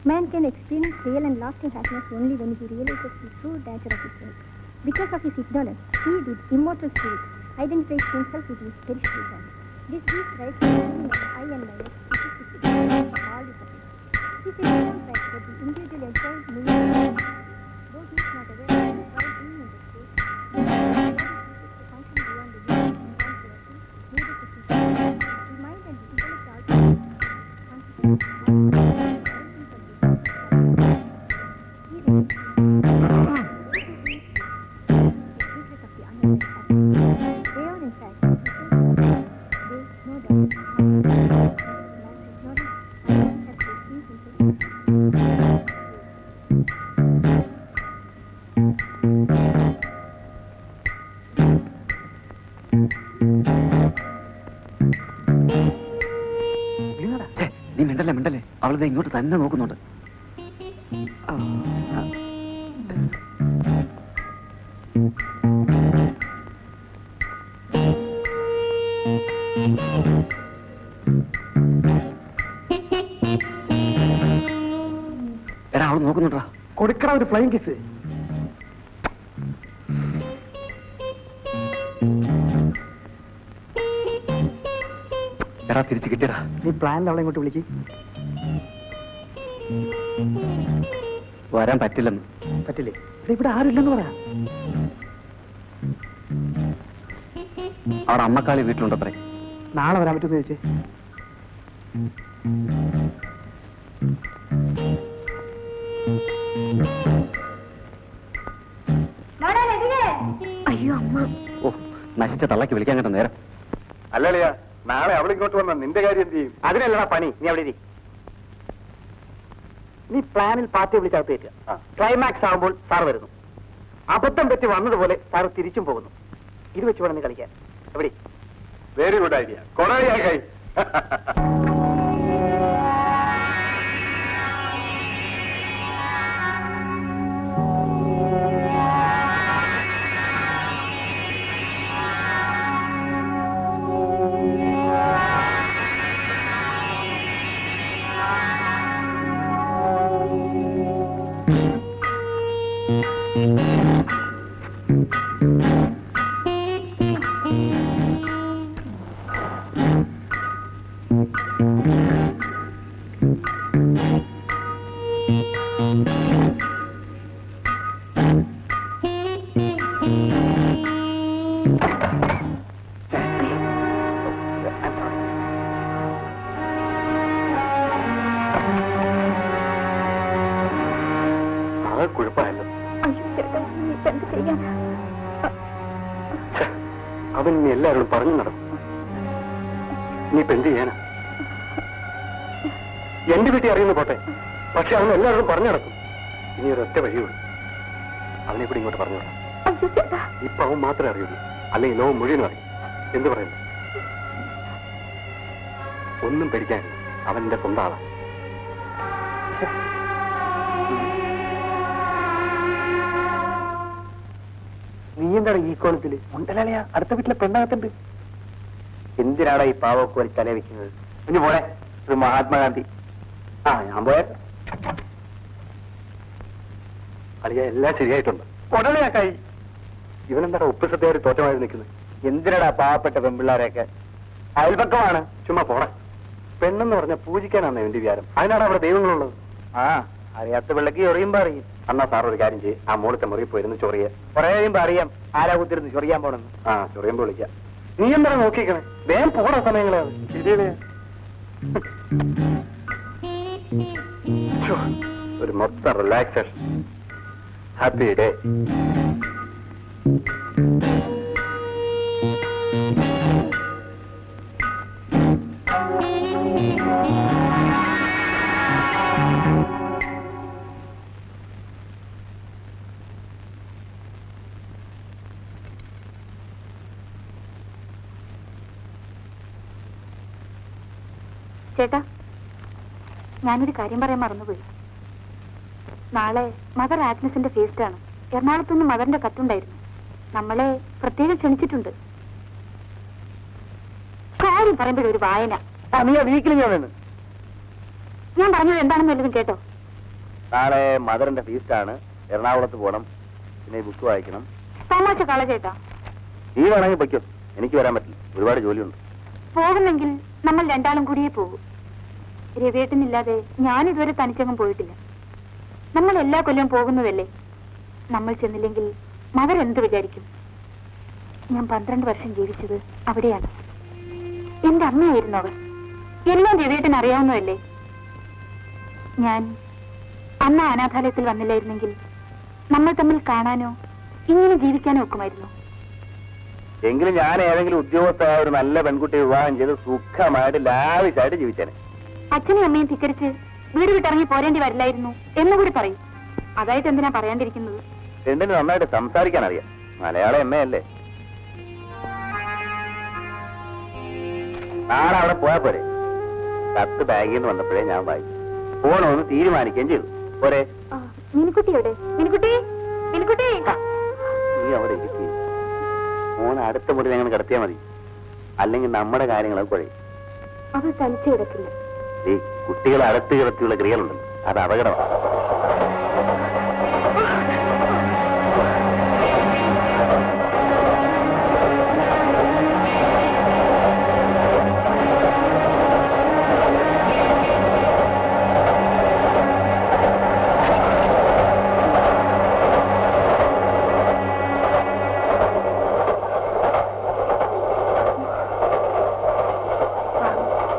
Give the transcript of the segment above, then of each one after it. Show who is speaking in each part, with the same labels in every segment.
Speaker 1: Man can experience real and lasting happiness only when he realizes the true nature of his work. Because of his ignorance, he, the immortal spirit, identifies himself with his perishable body. This gives rise to the feeling of I and mine, which is the significance of all the subjects. It is a strong fact that the individual enjoys millions, though he is not aware of it while being in the state. The body ceases to function beyond the limits of inconceivability needed to see. The mind and the intellect also consciousness.
Speaker 2: നീ മിണ്ടല്ലേ മിണ്ടല്ലേ, അവളത് ഇങ്ങോട്ട് തന്നെ നോക്കുന്നുണ്ട്. എടാ അവള് നോക്കുന്നുണ്ടാ,
Speaker 3: കൊടുക്കണ ഒരു flying kiss.
Speaker 2: എടാ തിരിച്ചു കിട്ടിയടാ.
Speaker 3: നീ പ്ലാനിൽ അവളെ ഇങ്ങോട്ട് വിളിക്ക്.
Speaker 2: വരാൻ പറ്റില്ലെന്ന്.
Speaker 3: പറ്റില്ലേ? ഇവിടെ ആരുമില്ലെന്ന് പറയാ.
Speaker 2: അവിടെ അമ്മക്കാളി വീട്ടിലുണ്ടത്രേ.
Speaker 3: നാളെ വരാൻ പറ്റുമെന്ന് ചോദിച്ചേ.
Speaker 1: അയ്യോ അമ്മ.
Speaker 2: ഓ, നശിച്ച തള്ളക്ക് വിളിക്കാൻ കേട്ട നേരം.
Speaker 4: അല്ലല്ലയാ, നാളെ അവളിങ്ങോട്ട് വന്ന നിന്റെ കാര്യം എന്ത് ചെയ്യും?
Speaker 3: അതിനല്ലടാ പണി. നീ അവിടെ ഇരി. നീ പ്ലാനിൽ പാർട്ടി വിളിച്ചകത്ത് കയറ്റുക. ക്ലൈമാക്സ് ആകുമ്പോൾ സാർ വരുന്നു. അബദ്ധം പറ്റി വന്നതുപോലെ സാർ തിരിച്ചും പോകുന്നു. ഇത് വെച്ച് വേണം നീ കളിക്കാൻ. എവിടെ?
Speaker 4: Very good idea. കൊറേ കൈ. കുഴപ്പമായല്ലോ. അവൻ ഇനി എല്ലാവരോടും പറഞ്ഞു നടക്കും. നീയിപ്പോ എന്ത് ചെയ്യാനാ? എന്റെ വീട്ടിൽ അറിയുന്ന പോട്ടെ, പക്ഷെ അവൻ എല്ലാവരോടും പറഞ്ഞു നടക്കും. ഇനി ഒരൊറ്റ വഴിയുള്ളൂ, അവനെ കൂടി ഇങ്ങോട്ട് പറഞ്ഞു വിടാം. ഇപ്പൊ അവൻ മാത്രമേ അറിയുള്ളൂ, അല്ലെങ്കിൽ ലോകം മുഴുവനും അറിയും. എന്ത് പറയുന്നു? ഒന്നും പേടിക്കാനില്ല, അവൻ എന്റെ സ്വന്തം ആളാണ്.
Speaker 3: നീ എന്താണ് ഈ കോലത്തില്? ഉണ്ടല്ലയാ, അടുത്ത വീട്ടിലെ പെണ്ണകത്തുണ്ട്. എന്തിനാടാ ഈ പാവൊക്കെ ഒരു തല വെക്കുന്നത്? ഇനി പോടെ, ഒരു മഹാത്മാഗാന്ധി. ആ ഞാൻ പോയ
Speaker 4: അളിയ എല്ലാം ശരിയായിട്ടുണ്ട്.
Speaker 3: ഉടനെയാക്കായി.
Speaker 4: ഇവനെന്താടാ ഉപ്പ് സത്യമായിട്ട് തോറ്റമായി നിൽക്കുന്നത്?
Speaker 3: എന്തിനടാ പാവപ്പെട്ട പെൺപിള്ളാരെയൊക്കെ? അയൽപക്കമാണ്.
Speaker 4: ചുമ്മാ പോടാ. പെണ്ണെന്ന് പറഞ്ഞാൽ പൂജിക്കാനാണ് എന്റെ വിചാരം. അതിനാണ് അവിടെ ദൈവങ്ങളുള്ളത്.
Speaker 3: ആ അറിയാത്ത പിള്ളക്ക് ചൊറിയുമ്പോ അറിയും.
Speaker 4: അന്നാ സാർ ഒരു കാര്യം ചെയ്യും, ആ മോളത്തെ മുറി പോയിരുന്നു ചൊറിയ.
Speaker 3: കുറെ കഴിയുമ്പോ അറിയാം ആരാ കുത്തിരുന്ന് ചൊറിയാൻ പോണെന്ന്.
Speaker 4: ആ ചൊറിയുമ്പോ വിളിക്കാം. നീ എന്താ നോക്കിക്കണേ? വേഗം പോടാ സമയങ്ങളെ. ഒരു മൊത്തം റിലാക്സേഷൻ. Happy day.
Speaker 1: ചേട്ടാ, ഞാനൊരു കാര്യം പറയാൻ മറന്നുപോയി. നാളെ മദർ ആഗ്നസിന്റെ ഫീസ്റ്റാണ്. എറണാകുളത്തുനിന്ന് മദറിന്റെ കത്തുണ്ടായിരുന്നു. നമ്മളെ പ്രത്യേകം ക്ഷണിച്ചിട്ടുണ്ട്. കാര്യം പറയുമ്പോഴൊരു വായന.
Speaker 3: നീ വീക്കിൽ ഞാൻ
Speaker 1: പറഞ്ഞത് എന്താണെന്ന് വല്ലതും കേട്ടോ?
Speaker 3: നാളെ മദറിന്റെ ഫീസ്റ്റാണ്. എറണാകുളത്ത് പോകണം. പിന്നെ ബുക്ക് വായിക്കണം.
Speaker 5: തമാശ കള ചേട്ടാ.
Speaker 3: നീ വേണമെങ്കിൽ പൊയ്ക്കോ, എനിക്ക് വരാൻ പറ്റില്ല, ഒരുപാട് ജോലിയുണ്ട്.
Speaker 5: പോകുന്നെങ്കിൽ നമ്മൾ രണ്ടാളും കൂടിയേ പോകും. രവിയേട്ടനില്ലാതെ ഞാനിതുവരെ തനിച്ചങ്ങും പോയിട്ടില്ല. നമ്മൾ എല്ലാ കൊല്ലവും പോകുന്നതല്ലേ. നമ്മൾ ചെന്നില്ലെങ്കിൽ മദർ എന്ത് വിചാരിക്കും? ഞാൻ 12 വർഷം ജീവിച്ചത് അവിടെയാണ്. എന്റെ അമ്മയായിരുന്നു അവർ. എല്ലാം രവിയേട്ടൻ അറിയാവുന്നതല്ലേ. ഞാൻ അന്ന് അനാഥാലയത്തിൽ വന്നില്ലായിരുന്നെങ്കിൽ നമ്മൾ തമ്മിൽ കാണാനോ ഇങ്ങനെ ജീവിക്കാനോ ഒക്കുമായിരുന്നു.
Speaker 3: എങ്കിലും ഞാൻ ഏതെങ്കിലും ഉദ്യോഗസ്ഥ ഒരു നല്ല പെൺകുട്ടിയെ വിവാഹം ചെയ്ത് സുഖമായിട്ട് ലാവിഷായിട്ട് ജീവിച്ചേനെ.
Speaker 5: അച്ഛനും അമ്മയും ധിക്കരിച്ച് വീട് വിട്ടിറങ്ങി പോരേണ്ടി വരില്ലായിരുന്നു എന്നുകൂടി പറയും. അതായിട്ട് എന്തിനാ പറയാണ്ടിരിക്കുന്നത്?
Speaker 3: രണ്ടിന് നന്നായിട്ട് സംസാരിക്കാൻ അറിയാം. മലയാളം എമ്മയല്ലേ. നാളെ അവിടെ പോയാ പോരെ. കത്ത് ബാഗിൽ നിന്ന് വന്നപ്പോഴേ ഞാൻ വായിച്ചു. പോണോന്ന് തീരുമാനിക്കുകയും ചെയ്തു. പോരെ.
Speaker 5: മിനിക്കുട്ടി എവിടെ? മിനിക്കുട്ടി, മിനിക്കുട്ടി.
Speaker 3: നീ അവിടെ ഇരിക്കും. മോനെ അടുത്ത മുറിയിൽ എങ്ങനെ കിടത്തിയാൽ മതി. അല്ലെങ്കിൽ നമ്മുടെ കാര്യങ്ങളൊക്കെ കുഴയും.
Speaker 5: അവൾ തനിച്ച് കിടക്കില്ല.
Speaker 3: ഈ കുട്ടികളെ അടുത്ത് കിടത്തിയുള്ള ക്രിയകളുണ്ടല്ലോ, അത് അപകടമാണ്.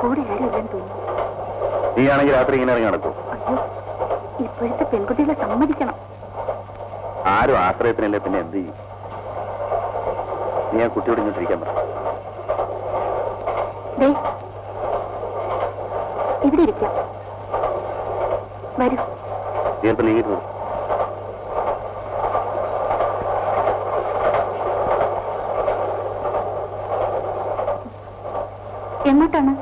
Speaker 5: കൂടെ ആരും ഇല്ലെന്ന് തോന്നുന്നു.
Speaker 3: നീയാണെങ്കിൽ രാത്രി ഇങ്ങനെ ഇറങ്ങി നടക്കും.
Speaker 5: അയ്യോ, ഇപ്പോഴത്തെ പെൺകുട്ടികളെ സമ്മതിക്കണം.
Speaker 3: ആരും ആശ്രയത്തിനല്ലേ, പിന്നെ എന്ത് ചെയ്യും? നീ ആ കുട്ടിയോട് ഇങ്ങോട്ടിരിക്കാൻ പറ.
Speaker 5: ഇവിടെ ഇരിക്കാം. വരൂ.
Speaker 3: നീ അല്പം നീങ്ങിട്ട് വരും.
Speaker 5: എങ്ങോട്ടാണ്?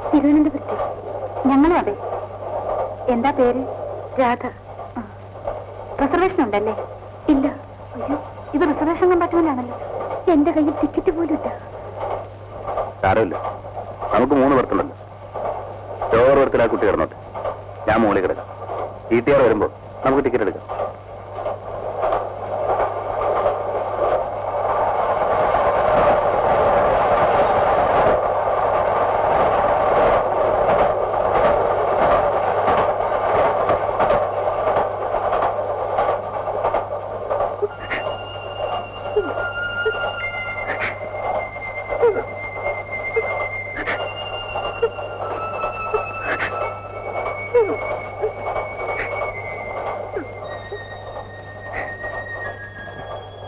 Speaker 5: തിരുവനന്തപുരത്ത്. ഞങ്ങളും അതെ. എന്താ പേര്? രാധ. റിസർവേഷൻ ഉണ്ടല്ലേ? ഇല്ല. അയ്യോ, ഇത് റിസർവേഷൻ കമ്പാർട്ട്മെന്റാണല്ലോ. എന്റെ കയ്യിൽ ടിക്കറ്റ് പോലും ഇല്ല.
Speaker 3: സാരമില്ല, നമുക്ക് 3 ബർത്തുണ്ടല്ലോ. ലോവർ ബർത്തിൽ ആ കുട്ടി കിടന്നോട്ടെ, ഞാൻ മുകളിൽ കിടക്കാം. TTR വരുമ്പോ നമുക്ക് ടിക്കറ്റ് എടുക്കാം.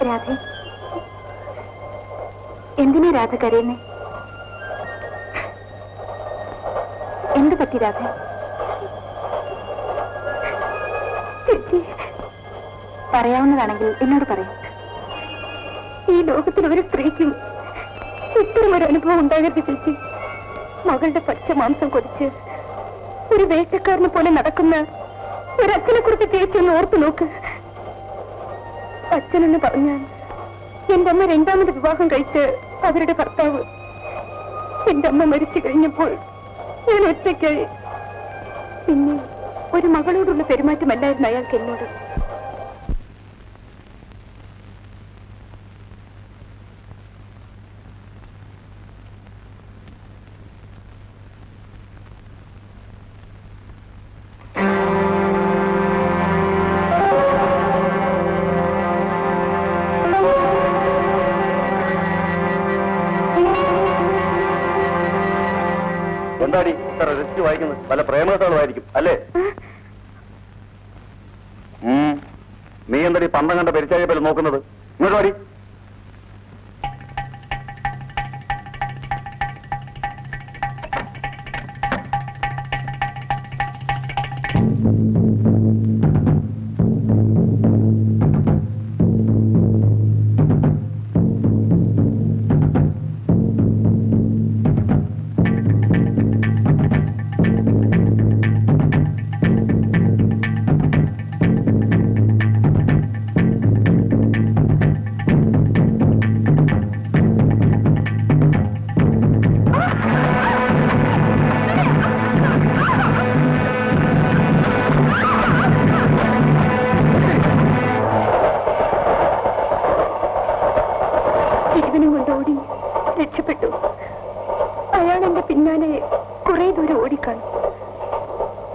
Speaker 5: രാധേ, എന്തിനാ രാധ കരയുന്നേ? എന്ത് പറ്റി രാധ? ചേച്ചി, പറയാവുന്നതാണെങ്കിൽ എന്നോട് പറയും. ഈ ലോകത്തിൽ ഒരു സ്ത്രീക്കും ഇത്തരം ഒരു അനുഭവം ഉണ്ടാകരുത് ചേച്ചി. മകളുടെ പച്ച മാംസം കൊതിച്ച് ഒരു വേട്ടക്കാരനെ പോലെ നടക്കുന്ന ഒരച്ഛനെ കുറിച്ച് ചേച്ചി ഒന്ന് ഓർത്തു നോക്ക്. അച്ഛനെന്ന് പറഞ്ഞാൽ എന്റെ അമ്മ 2ാമത് വിവാഹം കഴിച്ച് അവരുടെ ഭർത്താവ്. എന്റെ അമ്മ മരിച്ചു കഴിഞ്ഞപ്പോൾ ഞാൻ ഒറ്റയ്ക്കായി. പിന്നെ ഒരു മകളോടുള്ള പെരുമാറ്റമല്ലായിരുന്നു അയാൾക്ക് എന്നോട്.
Speaker 3: എന്താടി ഇത്ര രജിസ്റ്റർ വായിക്കുന്നത്? പല പ്രേമകഥകളായിരിക്കും അല്ലേ? നീ എന്താടി പന്തം കണ്ട പെരിച്ചായ പോലെ നോക്കുന്നത്? ഇങ്ങോട്ട് വാടി.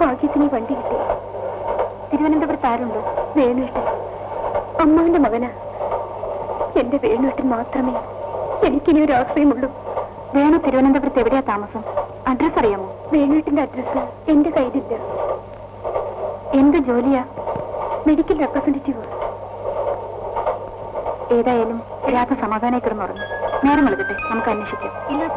Speaker 5: ഭാഗ്യത്തിന് ഈ വണ്ടി കിട്ടി. തിരുവനന്തപുരത്ത് ആരുണ്ടോ? വേണുവേട്ടൻ. അമ്മാവിന്റെ മകനാ. എന്റെ വേണുവേട്ടൻ മാത്രമേ എനിക്കിനി ഒരു ആശ്രയമുള്ളൂ. വേണു തിരുവനന്തപുരത്ത് എവിടെയാ താമസം? അഡ്രസ് അറിയാമോ? വേണുവേട്ടന്റെ അഡ്രസ് എന്റെ കയ്യിലില്ല. എന്ത് ജോലിയാ? Medical representative. ഏതായാലും രാത്രി സമാധാനം കിടന്നുറങ്ങും. നേരം നൽകട്ടെ, നമുക്ക് അന്വേഷിക്കാം. ഇല്ലാത്ത